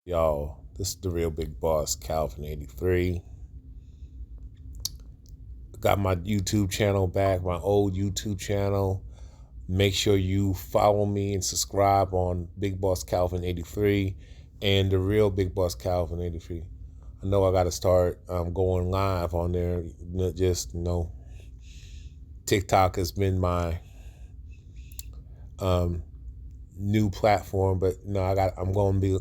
Y'all, this is the real big boss, Calvin 83. Got my YouTube channel back, my old YouTube channel. Make sure you follow me and subscribe on Big Boss Calvin 83 and the real Big Boss Calvin 83. I know I got to start going live on there. Just, TikTok has been my new platform, but I'm going to be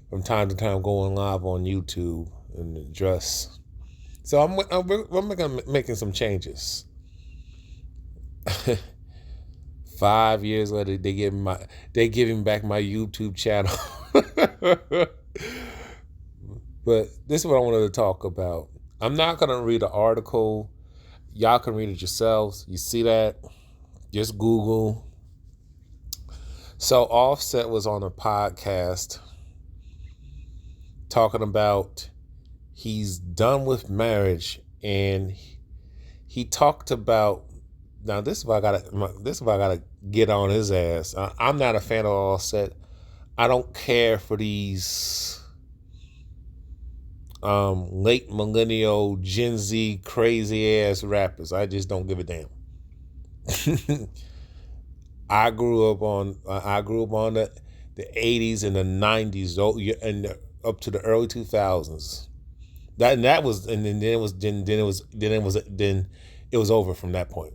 from time to time going live on YouTube and address. So I'm making some changes. 5 years later, they giving back my YouTube channel. But this is what I wanted to talk about. I'm not gonna read the article. Y'all can read it yourselves. You see that? Just Google. So Offset was on a podcast talking about he's done with marriage, and he talked about, now this is why I gotta get on his ass. I'm not a fan of Offset. I don't care for these late millennial Gen Z crazy ass rappers. I just don't give a damn. I grew up on the 80s and the 90s and up to the early 2000s. Then it was over from that point.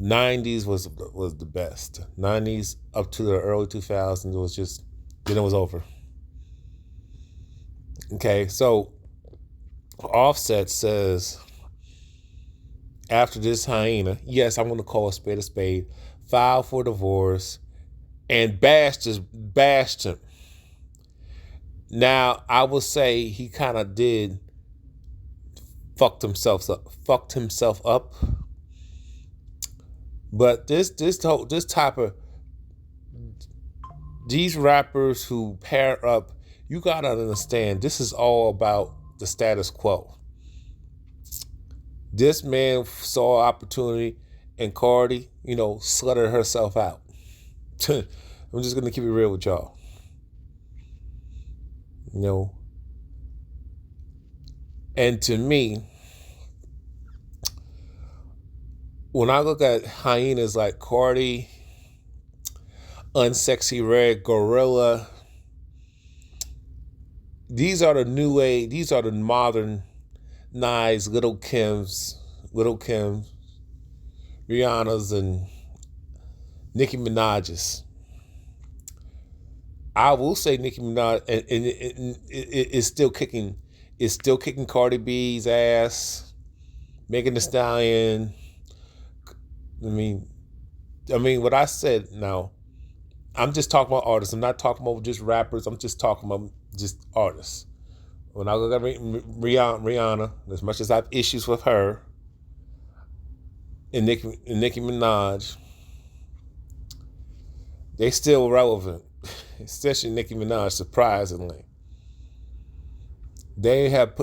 90s was the best. 90s up to the early 2000s was just, then it was over. Okay, so Offset says, after this hyena, yes, I'm going to call a spade, filed for divorce and bashed him. Now, I will say he kind of did fucked himself up. But this type of, these rappers who pair up, you gotta understand, this is all about the status quo. This man saw opportunity, and Cardi, sluttered herself out. I'm just gonna keep it real with y'all. And to me, when I look at hyenas like Cardi, Unsexy Red, Gorilla, these are the new age, these are the modernized Little Kims, Rihanna's, and Nicki Minaj's. I will say Nicki Minaj, and it's still kicking Cardi B's ass, Megan Thee Stallion. I mean, what I said now, I'm just talking about artists. I'm not talking about just rappers. I'm just talking about just artists. When I look at Rihanna, as much as I have issues with her, and Nicki Minaj, they still relevant. Especially Nicki Minaj, surprisingly.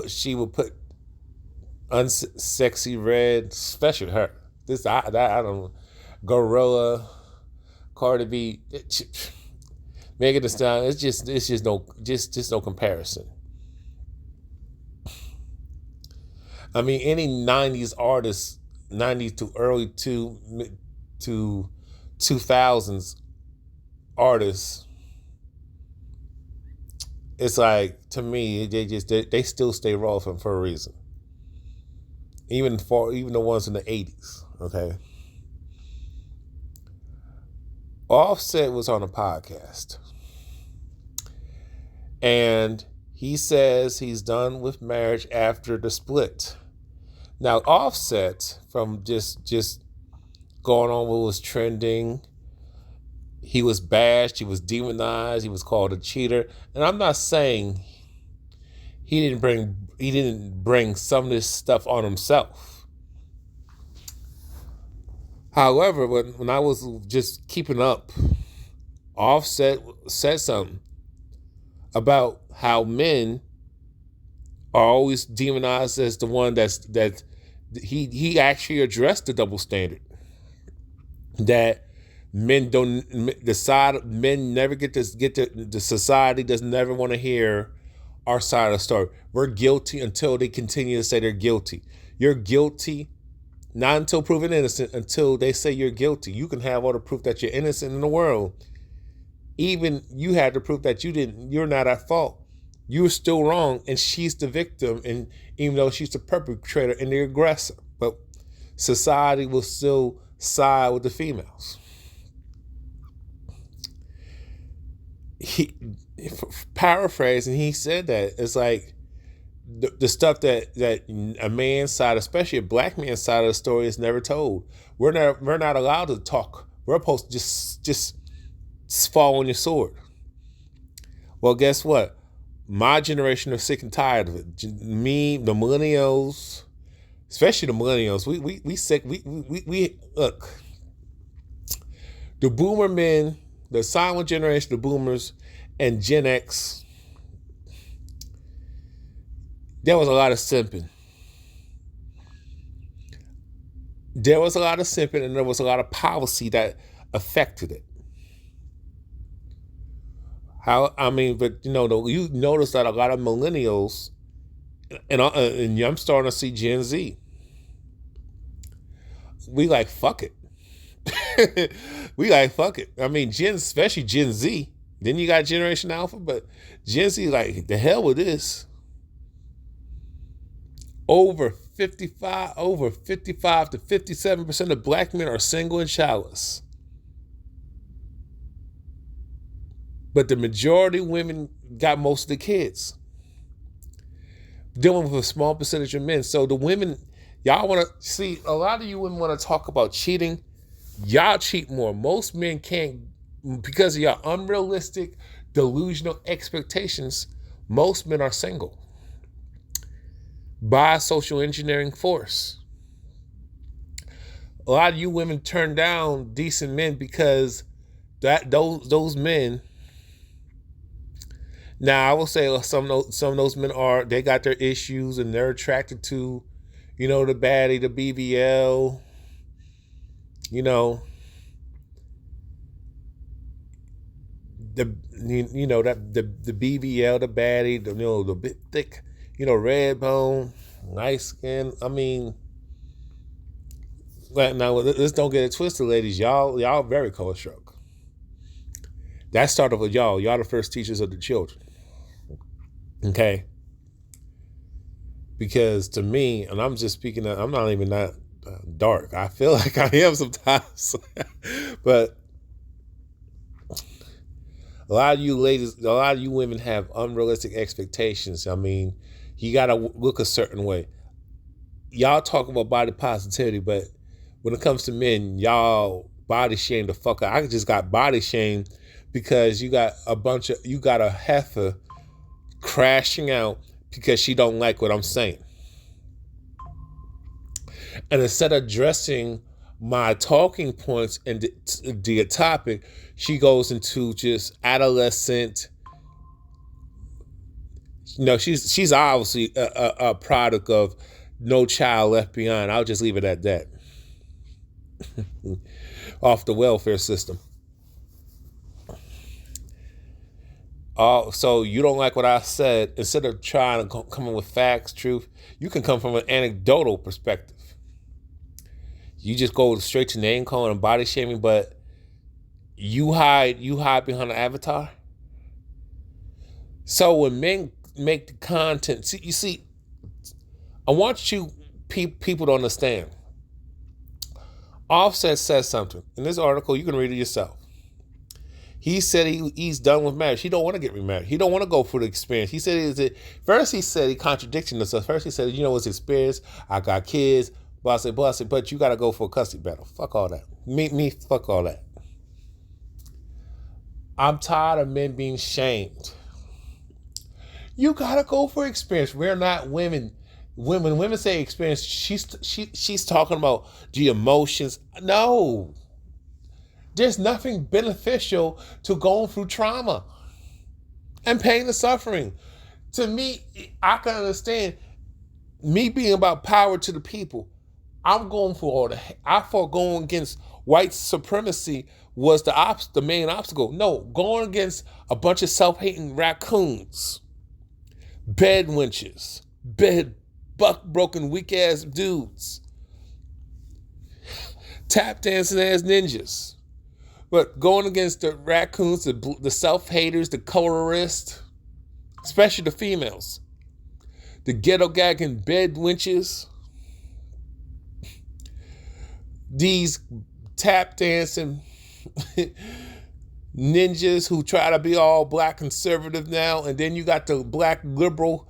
She would put Unsexy Red, especially her. I don't know. Gorilla, Cardi B, Megan Thee Stallion. It's just no comparison. I mean, any '90s artist, '90s to early to 2000s artists, it's like, to me, they still stay relevant for a reason. Even the ones in the '80s. Okay. Offset was on a podcast, and he says he's done with marriage after the split. Now, Offset, from just going on what was trending, he was bashed, he was demonized, he was called a cheater, and I'm not saying he didn't bring some of this stuff on himself. However, when I was just keeping up, Offset said something about how men are always demonized as the one that he actually addressed the double standard. That Men don't decide. Men never get to the society does never want to hear our side of the story. We're guilty until they continue to say they're guilty. You're guilty not until proven innocent, until they say you're guilty. You can have all the proof that you're innocent in the world. Even you had the proof that you're not at fault. You're still wrong, and she's the victim, and even though she's the perpetrator and the aggressor. But society will still side with the females. He paraphrasing, he said that it's like the stuff that a man's side, especially a black man's side of the story, is never told. We're not allowed to talk. We're supposed to just fall on your sword. Well, guess what? My generation are sick and tired of it. Me, the millennials, especially the millennials, we sick. We look. The boomer men, the silent generation, the boomers, and Gen X. There was a lot of simping. There was a lot of simping, and there was a lot of policy that affected it. But you notice that a lot of millennials, and I'm starting to see Gen Z. We like fuck it. We like fuck it. Especially Gen Z. Then you got Generation Alpha, but Gen Z like the hell with this. Over 55 to 57% of black men are single and childless. But the majority of women got most of the kids. Dealing with a small percentage of men. So the women, y'all want to see, a lot of you women want to talk about cheating. Y'all cheat more. Most men can't, because of your unrealistic, delusional expectations, most men are single. By social engineering force. A lot of you women turn down decent men because those men. Now I will say some of those men they got their issues and they're attracted to, the baddie, the BBL, the BBL, the baddie, the bit thick. Red bone, nice skin. Now let's don't get it twisted, ladies. Y'all very color struck. That started with y'all. Y'all the first teachers of the children. Okay. Because to me, and I'm just speaking, I'm not even that dark. I feel like I am sometimes, but a lot of you ladies, a lot of you women have unrealistic expectations. You got to look a certain way. Y'all talk about body positivity, but when it comes to men, y'all body shame the fuck out. I just got body shame because you got a heifer crashing out because she don't like what I'm saying. And instead of addressing my talking points and the topic, she goes into just adolescent. She's obviously a product of No Child Left Behind. I'll just leave it at that. Off the welfare system. So you don't like what I said. Instead of trying to come in with facts, truth, you can come from an anecdotal perspective. You just go straight to name calling and body shaming, but you hide behind an avatar. So when men make the content, you see, I want you people to understand. Offset says something in this article. You can read it yourself. He said he's done with marriage. He don't want to get remarried. He don't want to go through the experience. He said he contradicting himself. First he said, it's experience. I got kids. But I said, but you got to go for a custody battle. Fuck all that. Me, fuck all that. I'm tired of men being shamed. You got to go for experience. We're not women. When women say experience, she's talking about the emotions. No. There's nothing beneficial to going through trauma and pain and suffering. To me, I can understand me being about power to the people. I'm going for all I fought going against white supremacy was the main obstacle. No, going against a bunch of self-hating raccoons, bed wenches, buck broken weak ass dudes, tap dancing ass ninjas. But going against the raccoons, the self-haters, the colorists, especially the females, the ghetto gagging bed wenches, these tap dancing ninjas who try to be all black conservative now, and then you got the black liberal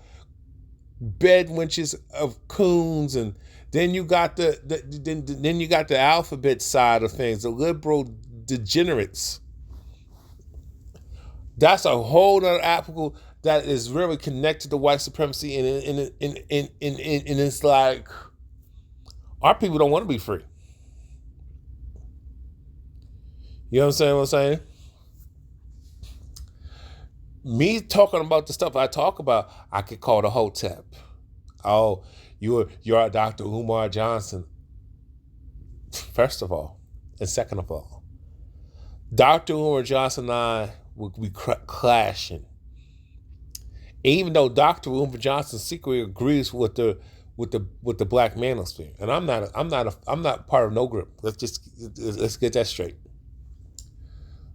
bed wenches of coons, and then you got then you got the alphabet side of things, the liberal degenerates. That's a whole other apple that is really connected to white supremacy, and it's like our people don't want to be free. You know what I'm saying? Me talking about the stuff I talk about, I could call the Hotep. Oh, you're Dr. Umar Johnson. First of all, and second of all, Dr. Umar Johnson and I would be clashing. Even though Dr. Umar Johnson secretly agrees with the black manosphere, and I'm not part of no group. Let's get that straight.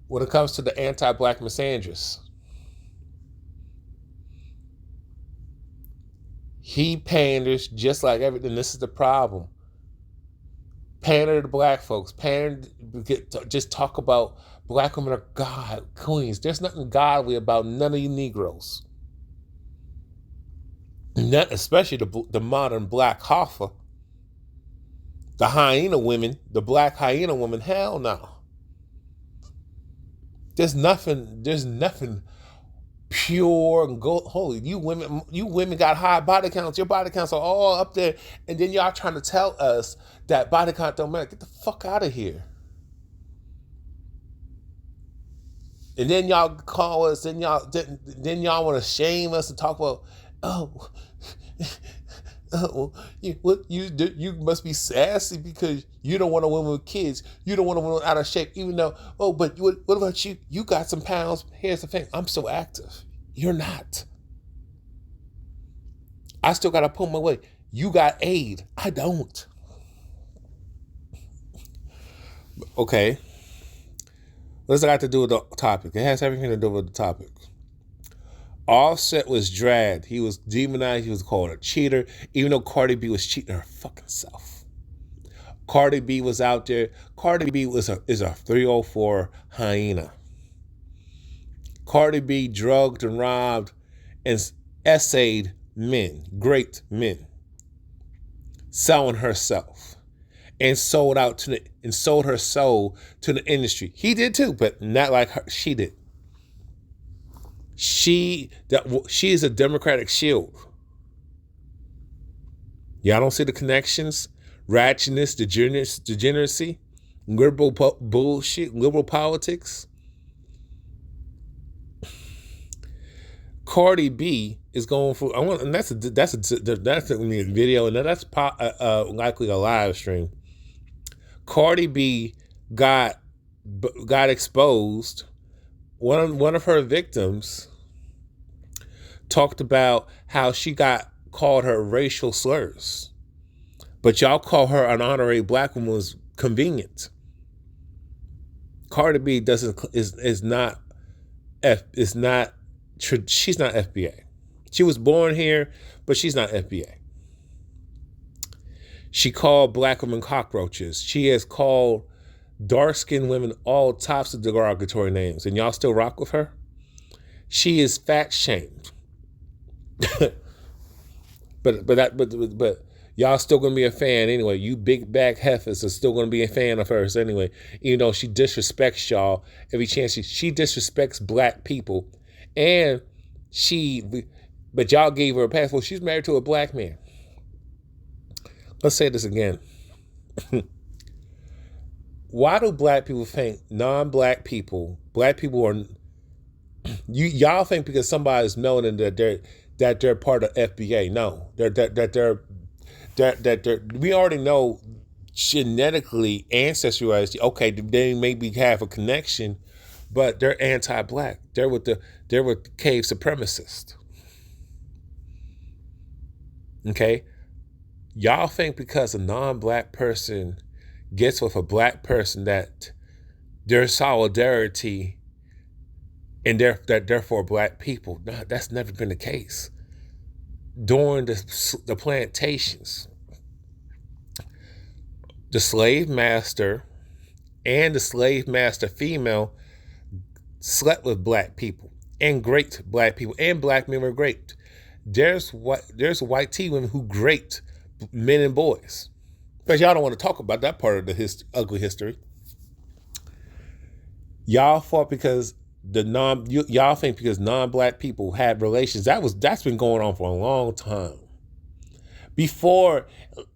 When it comes to the anti-black misandrist, he panders just like everything. This is the problem. Pander to black folks. Just talk about black women are God, queens. There's nothing godly about none of you Negroes. Not especially the modern black Hoffa. The hyena women, the black hyena women, hell no. There's nothing pure and holy. You women got high body counts. Your body counts are all up there, and then y'all trying to tell us that body count don't matter. Get the fuck out of here. And then y'all call us, then y'all want to shame us and talk about, you must be sassy because you don't want a woman with kids. You don't want a woman out of shape, even though, but what about you? You got some pounds. Here's the thing. I'm so active. You're not. I still got to pull my weight. You got aid. I don't. Okay. What does it got to do with the topic? It has everything to do with the topic. Offset was dragged. He was demonized. He was called a cheater, even though Cardi B was cheating her fucking self. Cardi B was out there. Cardi B is a 304 hyena. Cardi B drugged and robbed and essayed men, great men, selling herself, and sold her soul to the industry. He did too, but not like her. She did. She is a Democratic shield. Y'all don't see the connections, ratchetness, degeneracy, liberal bullshit, liberal politics. Cardi B is going for. That's a video, and that's likely a live stream. Cardi B got exposed. One of her victims talked about how she called her racial slurs, but y'all call her an honorary black woman was convenient. Cardi B she's not FBA. She was born here, but she's not FBA. She called black women cockroaches. She has called dark-skinned women all types of derogatory names, and y'all still rock with her? She is fat-shamed. but y'all still gonna be a fan anyway. You big back heifers are still gonna be a fan of hers anyway, even though she disrespects y'all every chance she disrespects black people, but y'all gave her a pass. Well, she's married to a black man. Let's say this again. Why do black people think black people are y'all think because somebody's melanin that they're part of FBA? No, we already know genetically, ancestry-wise, okay, they maybe have a connection, but they're anti-black. They're with cave supremacists. Okay, y'all think because a non-black person gets with a black person that their solidarity and that therefore black people? No, that's never been the case. During the plantations, the slave master and the slave master female slept with black people and raped black people, and black men were raped. There's white tea women who raped men and boys. But y'all don't want to talk about that part of the ugly history. Y'all thought because y'all think because non-black people had relations, that's been going on for a long time. Before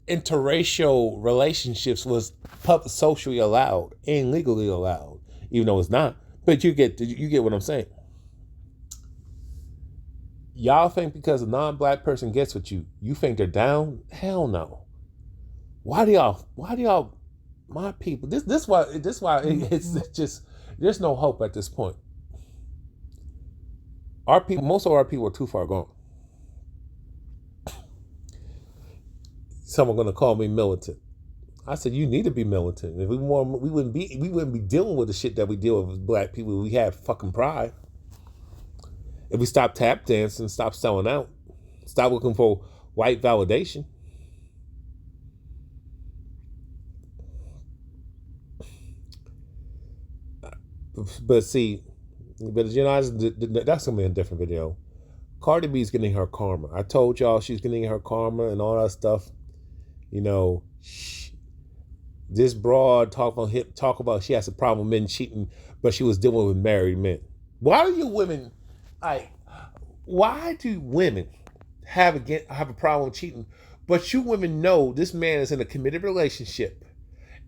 interracial relationships was socially allowed and legally allowed, even though it's not. But you get what I'm saying. Y'all think because a non-black person gets with you, you think they're down? Hell no. Why do y'all, my people? This why it's just there's no hope at this point. Our people, most of our people are too far gone. Someone gonna call me militant. I said you need to be militant. If we wouldn't be dealing with the shit that we deal with black people. We have fucking pride. If we stop tap dancing, stop selling out, stop looking for white validation. But see, that's gonna be a different video. Cardi B's getting her karma. I told y'all she's getting her karma and all that stuff. This broad talk about she has a problem with men cheating, but she was dealing with married men. Why do women have a problem with cheating, but you women know this man is in a committed relationship?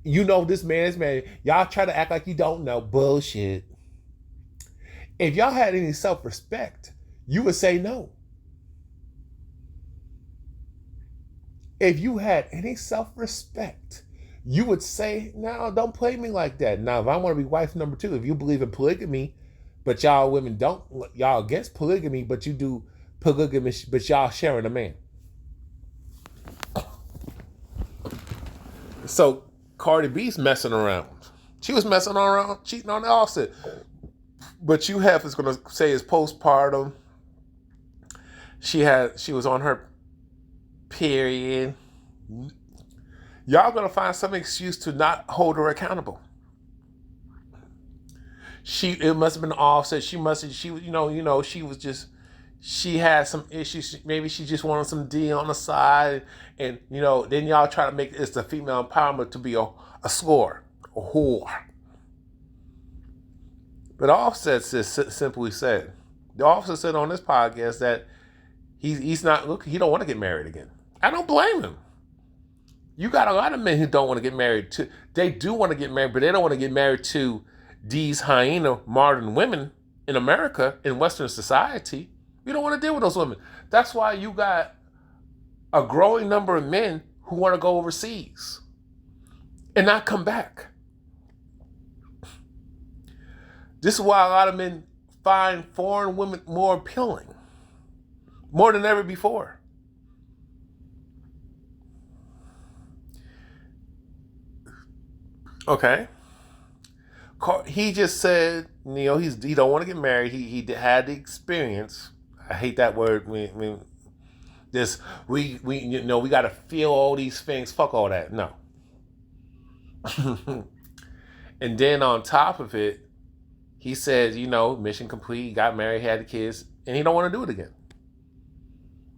You know this man is married. Y'all try to act like you don't know. Bullshit. If y'all had any self-respect, you would say no. If you had any self-respect, you would say, no, don't play me like that. Now, if I want to be wife number 2, if you believe in polygamy, but y'all women don't, y'all against polygamy, but you do polygamy, but y'all sharing a man. So Cardi B's messing around. She was messing around, cheating on the Offset. But you have is going to say it's postpartum. She was on her period. Y'all going to find some excuse to not hold her accountable. It must have been Offset. She had some issues. Maybe she just wanted some D on the side, and then y'all try to make it's the female empowerment to be a slur, a whore. But Offset simply said, the Offset said on this podcast that he's not he don't want to get married again. I don't blame him. You got a lot of men who don't want to get married to. They do want to get married, but they don't want to get married to these hyena modern women in America, in Western society. You don't want to deal with those women. That's why you got a growing number of men who want to go overseas and not come back. This is why a lot of men find foreign women more appealing, more than ever before. Okay. He just said, he don't want to get married. He had the experience. I hate that word. We got to feel all these things. Fuck all that. No. And then on top of it, he says, mission complete. He got married, had the kids, and he don't want to do it again.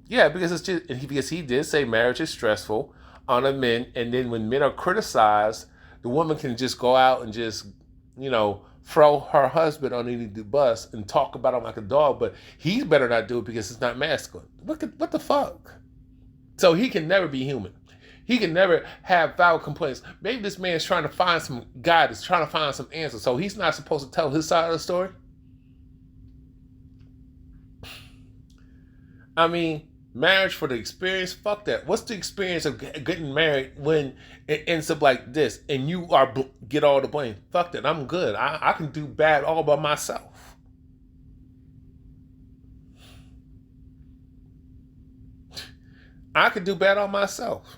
Yeah, because he did say marriage is stressful on the men, and then when men are criticized, the woman can just go out and just, throw her husband underneath the bus and talk about him like a dog, but he better not do it because it's not masculine. What the fuck? So he can never be human. He can never have valid complaints. Maybe this man's trying to find some guidance, trying to find some answers. So he's not supposed to tell his side of the story? I mean, Marriage for the experience? Fuck that. What's the experience of getting married when it ends up like this and you are get all the blame? Fuck that. I'm good. I can do bad all by myself. I could do bad on myself.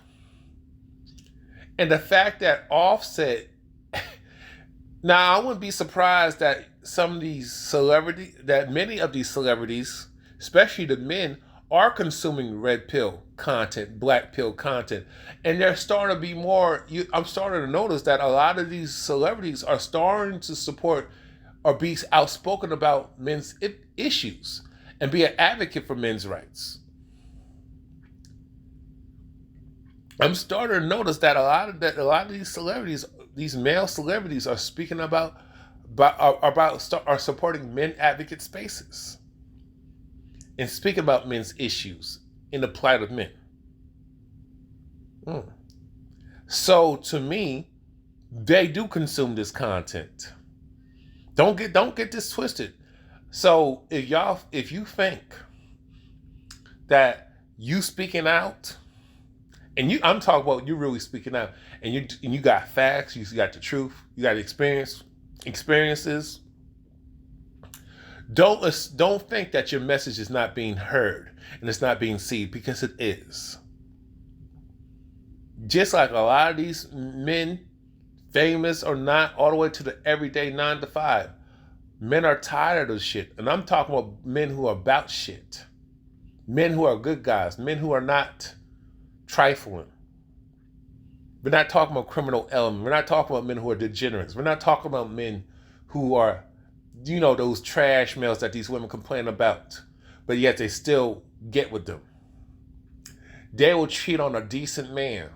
And the fact that Offset, now I wouldn't be surprised that some of these celebrities, that many of these celebrities, especially the men, are consuming red pill content, black pill content. And they're starting to be more, I'm starting to notice that a lot of these celebrities are starting to support or be outspoken about men's issues and be an advocate for men's rights. I'm starting to notice that a lot of these celebrities, these male celebrities, are speaking are supporting men advocate spaces and speaking about men's issues in the plight of men. So to me, they do consume this content. Don't get this twisted. So if you think that you speaking out, and I'm talking about you really speaking out, and you got facts, you got the truth, you got experiences. Don't think that your message is not being heard and it's not being seen, because it is. Just like a lot of these men, famous or not, all the way to the everyday 9 to 5, men are tired of shit. And I'm talking about men who are about shit. Men who are good guys, men who are not trifling. We're not talking about criminal elements. We're not talking about men who are degenerates. We're not talking about men who are, those trash males that these women complain about, but yet they still get with them. They will cheat on a decent man.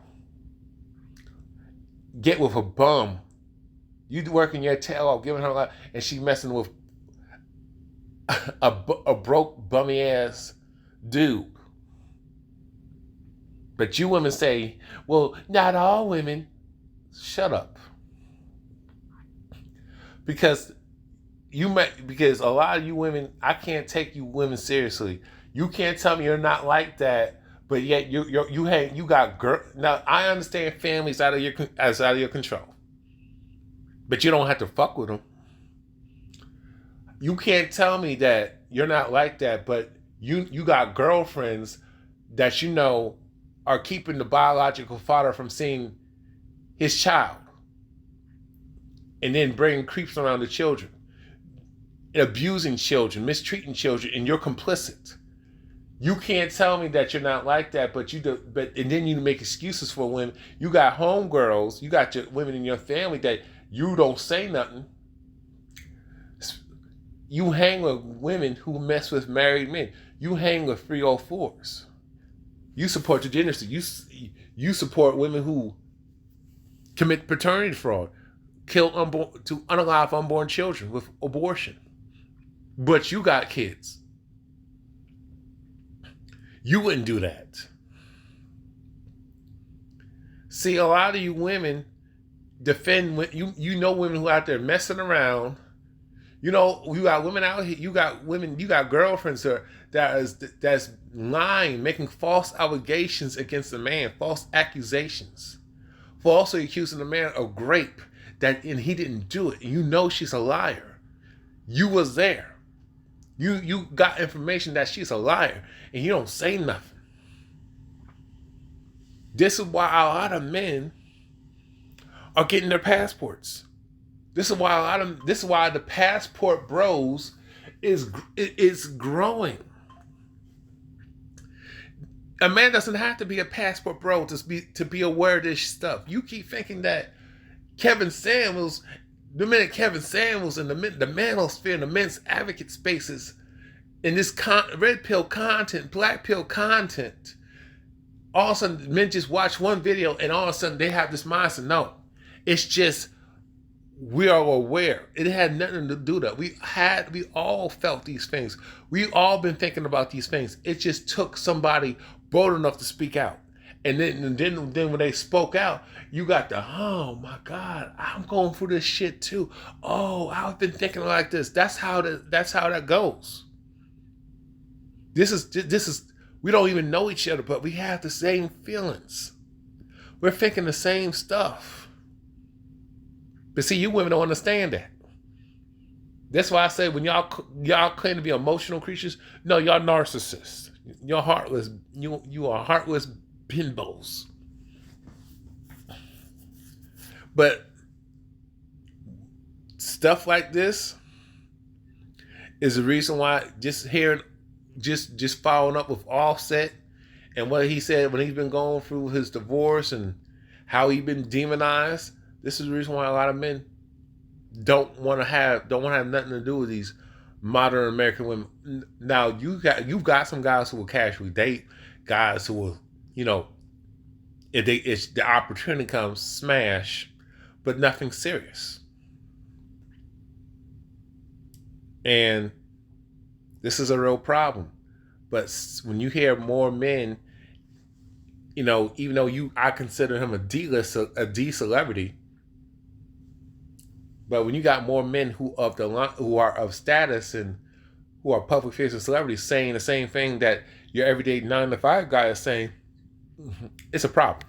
Get with a bum. You working your tail off, giving her a lot, and she messing with a broke, bummy ass dude. But you women say, well, not all women. Shut up. Because a lot of you women, I can't take you women seriously. You can't tell me you're not like that, but yet you got girl. Now I understand families out of your control, but you don't have to fuck with them. You can't tell me that you're not like that, but you got girlfriends that are keeping the biological father from seeing his child, and then bringing creeps around the children, abusing children, mistreating children, and you're complicit. You can't tell me that you're not like that, and then you make excuses for women. You got homegirls, you got your women in your family that you don't say nothing. You hang with women who mess with married men. You hang with 304s. You support the degeneracy. You support women who commit paternity fraud, kill unalive unborn children with abortion. But you got kids. You wouldn't do that. See, a lot of you women defend women who out there messing around. You got women out here. You got girlfriends that's lying, making false allegations against a man, false accusations, falsely accusing a man of rape and he didn't do it. And she's a liar. You was there. You got information that she's a liar, and you don't say nothing. This is why a lot of men are getting their passports. This is why the passport bros is growing. A man doesn't have to be a passport bro to be aware of this stuff. You keep thinking that Kevin Samuels, the minute Kevin Samuels and the manosphere and the men's advocate spaces in this red pill content, black pill content, all of a sudden men just watch one video and all of a sudden they have this mindset. No, it's just we are aware. It had nothing to do with that. We all felt these things. We all been thinking about these things. It just took somebody bold enough to speak out. And then when they spoke out, you got oh my God, I'm going through this shit too. Oh, I've been thinking like this. That's how that goes. This is We don't even know each other, but we have the same feelings. We're thinking the same stuff. But see, you women don't understand that. That's why I say when y'all claim to be emotional creatures, no, y'all narcissists. You're heartless. You are heartless bimbos. But stuff like this is the reason why just following up with Offset and what he said when he's been going through his divorce and how he's been demonized. This is the reason why a lot of men don't want to have nothing to do with these modern American women. Now you've got some guys who will casually date, guys who will, if the opportunity comes, smash, but nothing serious. And this is a real problem. But when you hear more men, even though I consider him a D celebrity, but when you got more men who are of status and who are public facing celebrities saying the same thing that your everyday 9 to 5 guy is saying, it's a problem.